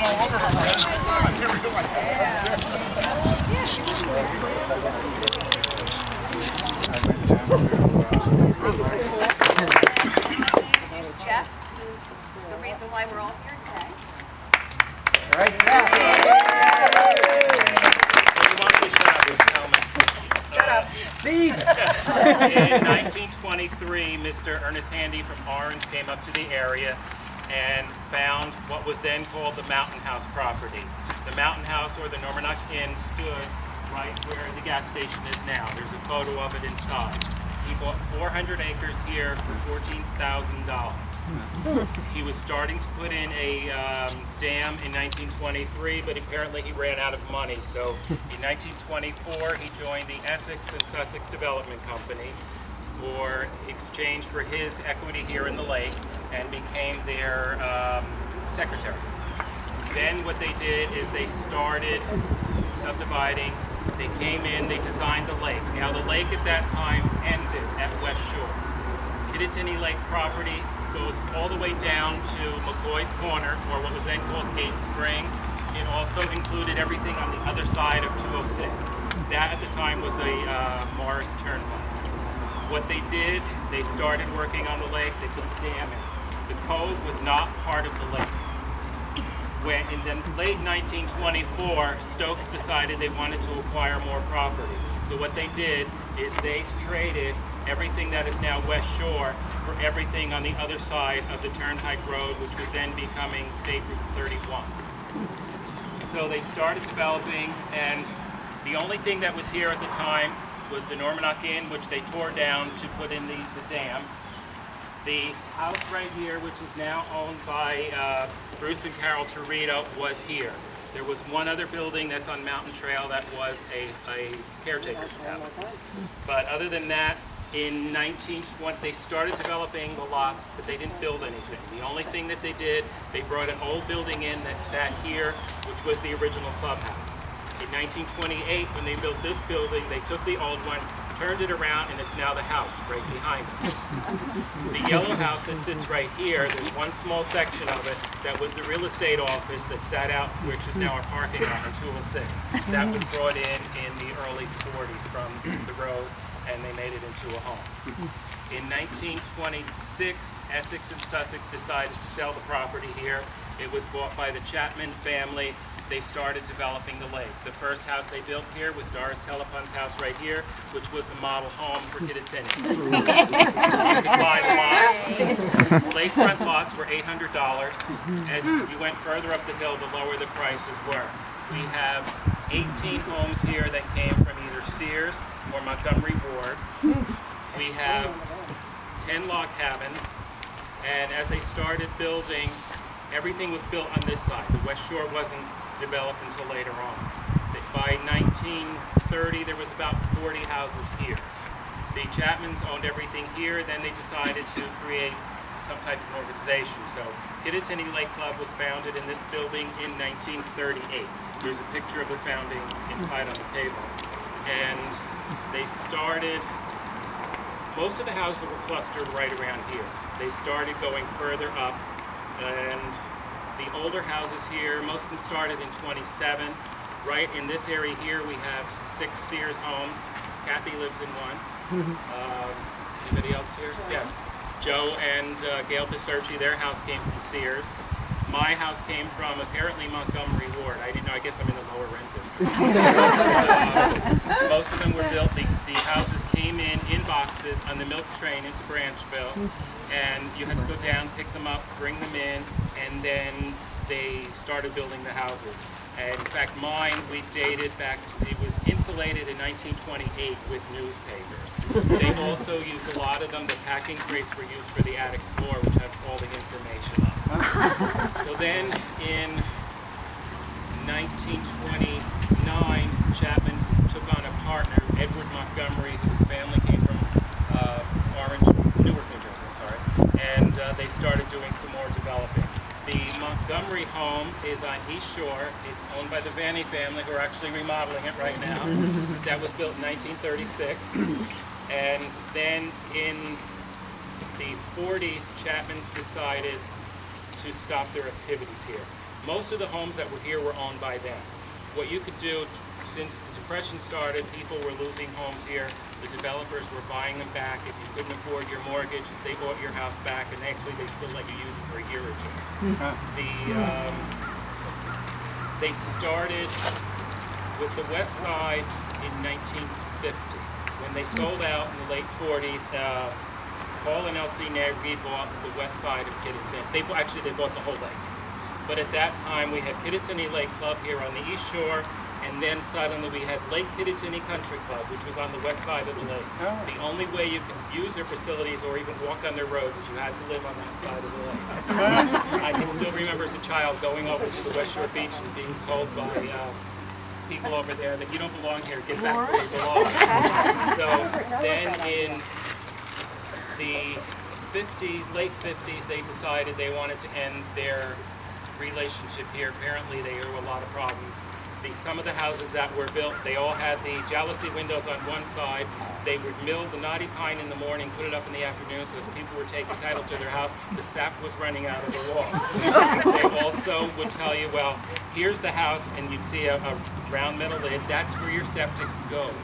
Here's Jeff, who's the reason why we're all here today. All right. Shut up. Steve! In 1923, Mr. Ernest Handy from Orange came up to the area and found what was then called the Mountain House property. The Mountain House, or the Normannock Inn, stood right where the gas station is now. There's a photo of it inside. He bought 400 acres here for $14,000. He was starting to put in a dam in 1923, but apparently he ran out of money. So in 1924, he joined the Essex and Sussex Development Company for exchange for his equity here in the lake, and became their secretary. Then what they did is they started subdividing. They came in, they designed the lake. Now the lake at that time ended at West Shore. Kittatinny Lake property goes all the way down to McCoy's Corner, or what was then called Gate Spring. It also included everything on the other side of 206. That at the time was the Morris Turnpike. What they did, they started working on the lake. They put the dam in. The cove was not part of the lake. When in the late 1924, Stokes decided they wanted to acquire more property. So what they did is they traded everything that is now West Shore for everything on the other side of the Turnpike Road, which was then becoming State Route 31. So they started developing, and the only thing that was here at the time was the Normannock Inn, which they tore down to put in the dam. The house right here, which is now owned by Bruce and Carol Torito, was here. There was one other building that's on Mountain Trail that was a caretaker's cabin. But other than that, in 1920, they started developing the lots, but they didn't build anything. The only thing that they did, they brought an old building in that sat here, which was the original clubhouse. In 1928, when they built this building, they took the old one, turned it around, and it's now the house right behind us. The yellow house that sits right here, there's one small section of it that was the real estate office that sat out, which is now a parking lot on 206. That was brought in the early 40s from the road, and they made it into a home. In 1926, Essex and Sussex decided to sell the property here. It was bought by the Chapman family. They started developing the lake. The first house they built here was Doris Telepun's house right here, which was the model home for Kittatinny. You could buy the lots. Lakefront lots were $800. As you went further up the hill, the lower the prices were. We have 18 homes here that came from either Sears or Montgomery Ward. We have 10 log cabins, and as they started building, everything was built on this side. The West Shore wasn't developed until later on. By 1930, there was about 40 houses here. The Chapmans owned everything here. Then they decided to create some type of organization. So Kittatinny Lake Club was founded in this building in 1938. There's a picture of the founding inside on the table. And they started, most of the houses were clustered right around here. They started going further up, and the older houses here, most of them started in 27. Right in this area here, we have 6 Sears homes. Kathy lives in one. Anybody else here? Yes. Joe and Gail Piserci, their house came from Sears. My house came from apparently Montgomery Ward. I didn't know, I guess I'm in the lower rent district. Most of them were built, the houses came in boxes on the milk train into Branchville, and you had to go down, pick them up, bring them in, and then they started building the houses. And in fact, mine, we dated back to, it was insulated in 1928 with newspapers. They also used a lot of them, the packing crates were used for the attic floor, which have all the information on it. So then in 1929, Chapman took on a partner, Edward Montgomery, whose family came from Newark, New Jersey, and they started doing some more developing. The Montgomery home is on East Shore. It's owned by the Vanny family, who are actually remodeling it right now. That was built in 1936. And then in the 40s, Chapmans decided to stop their activities here. Most of the homes that were here were owned by them. What you could do, since the Depression started, people were losing homes here. The developers were buying them back. If you couldn't afford your mortgage, they bought your house back, and actually they still let you use it for a year or two. They started with the west side in 1950. When they sold out in the late 40s, Paul and Elsie Nagy bought the west side of Kittatinny. They bought the whole lake. But at that time, we had Kittatinny Lake Club here on the east shore, and then suddenly we had Lake Kittatinny Country Club, which was on the west side of the lake. Oh. The only way you could use their facilities or even walk on their roads is you had to live on that side of the lake. I can still remember as a child going over to the West Shore Beach and being told by people over there that you don't belong here, get back where you belong. So then in the late 50s, they decided they wanted to end their relationship here. Apparently there were a lot of problems. Some of the houses that were built, they all had the jalousie windows on one side. They would mill the knotty pine in the morning, put it up in the afternoon, so as people were taking title to their house, the sap was running out of the walls. They also would tell you, well, here's the house, and you'd see a round metal lid. That's where your septic goes.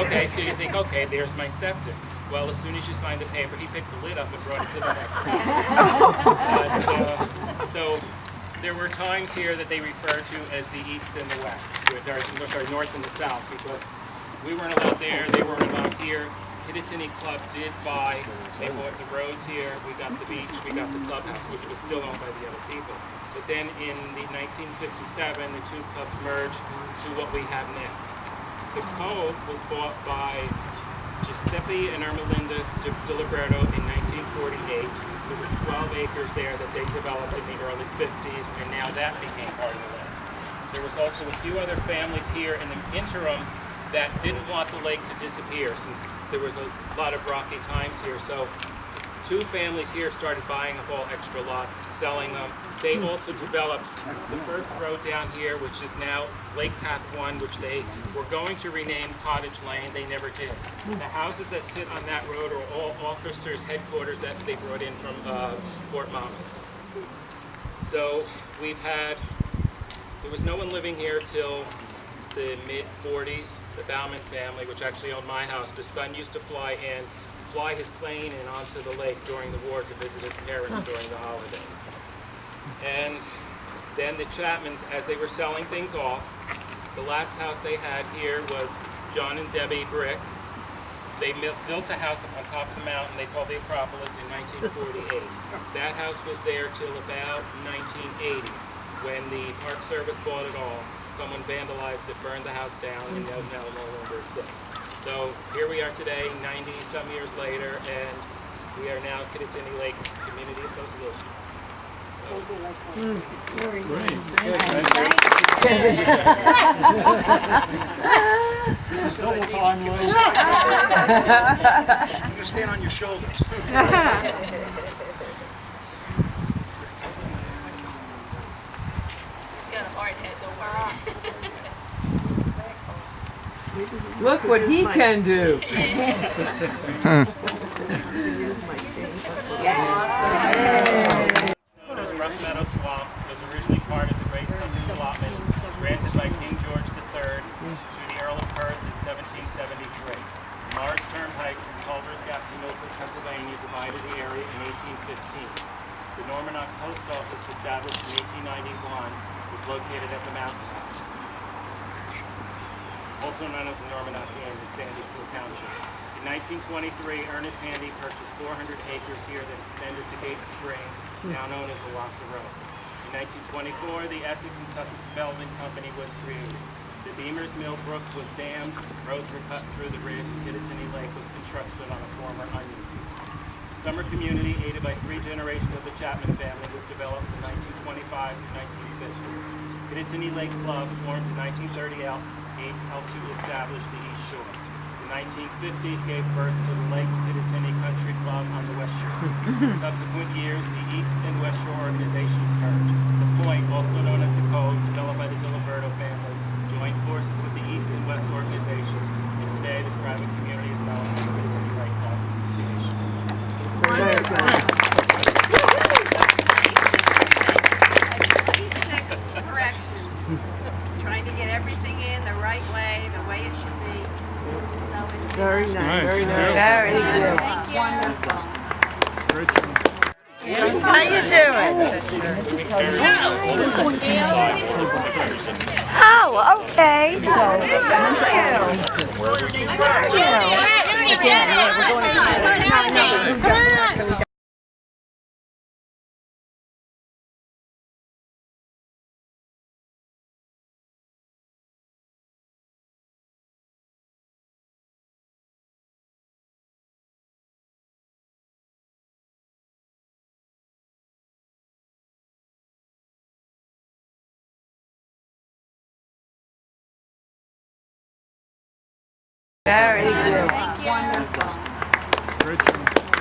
Okay, so you think, okay, there's my septic. Well, as soon as you signed the paper, he picked the lid up and brought it to the next house. So there were times here that they referred to as the East and the West, sorry, North and the South, because we weren't allowed there, they weren't allowed here. Kittatinny Club did buy, they bought the roads here, we got the beach, we got the clubhouse, which was still owned by the other people. But then in the 1957, the two clubs merged to what we have now. The Cove was bought by Giuseppe and Ermelinda Diliberto in 1948. There was 12 acres there that they developed in the early 50s, and now that became part of the lake. There was also a few other families here in the interim that didn't want the lake to disappear, since there was a lot of rocky times here. So two families here started buying up all extra lots, selling them. They also developed the first road down here, which is now Lake Path 1, which they were going to rename Cottage Lane. They never did. The houses that sit on that road are all officers' headquarters that they brought in from Fort Monmouth. So there was no one living here till the mid-40s. The Bauman family, which actually owned my house, the son used to fly his plane in onto the lake during the war to visit his parents during the holidays. And then the Chapmans, as they were selling things off, the last house they had here was John and Debbie Brick. They built a house up on top of the mountain they called the Acropolis in 1948. That house was there till about 1980, when the Park Service bought it all. Someone vandalized it, burned the house down, and now no longer exists. So here we are today, 90-some years later, and we are now Kittatinny Lake Community Association. This is double time, Liz. I'm going to stand on your shoulders. He's got a hard head, don't worry. Look what he can do. Known as Rough Meadow Swamp, was originally part of the Great Southern Allotment granted by King George III to the Earl of Perth in 1773. Mars Turnpike from Culver's Gap to Milford, Pennsylvania divided the area in 1815. The Normanok Post Office, established in 1891, was located at the mountain, also known as the Normanok Inn in Sandysville Township. In 1923, Ernest Handy purchased 400 acres here that extended to Gate Spring, now known as Owasso Road. In 1924, the Essex and Sussex Development Company was created. The Beamer's Mill Brook was dammed, roads were cut through the ridge, and Kittatinny Lake was constructed on a former onion field. The summer community, aided by 3 generations of the Chapman family, was developed from 1925 to 1950. Kittatinny Lake Club formed in 1938 helped to establish the East Shore. The 1950s gave birth to the Lake Kittatinny Country Club on the West Shore. In subsequent years, the East and West Shore organizations merged. The Point, also known as the Cove, developed by the Diliberto family, joined forces with the East and West organizations, and today this private community is known as the Kittatinny Lake Club Association. He Very nice. Very nice. Very good. Great job. How you doing? Oh, okay. Very good. Great job.